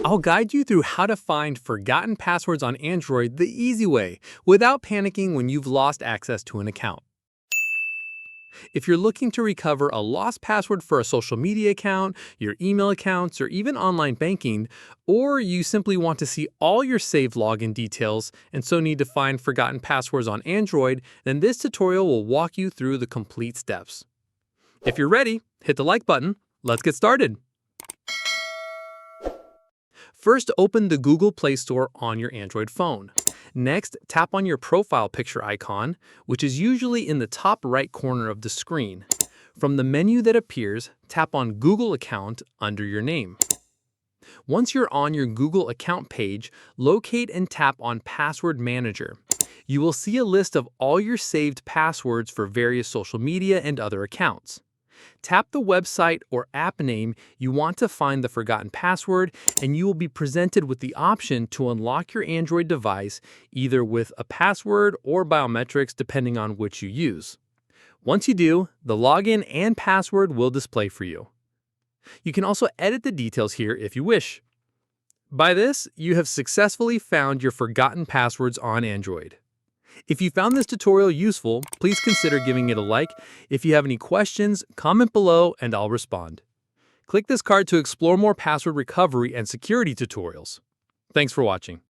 I'll guide you through how to find forgotten passwords on Android the easy way, without panicking when you've lost access to an account. If you're looking to recover a lost password for a social media account, your email accounts, or even online banking, or you simply want to see all your saved login details and so need to find forgotten passwords on Android, then this tutorial will walk you through the complete steps. If you're ready, hit the like button. Let's get started. First, open the Google Play Store on your Android phone. Next, tap on your profile picture icon, which is usually in the top right corner of the screen. From the menu that appears, tap on Google Account under your name. Once you're on your Google account page, locate and tap on Password Manager. You will see a list of all your saved passwords for various social media and other accounts. Tap the website or app name you want to find the forgotten password, and you will be presented with the option to unlock your Android device either with a password or biometrics depending on which you use. Once you do, the login and password will display for you. You can also edit the details here if you wish. By this, you have successfully found your forgotten passwords on Android. If you found this tutorial useful, please consider giving it a like. If you have any questions, comment below and I'll respond. Click this card to explore more password recovery and security tutorials. Thanks for watching.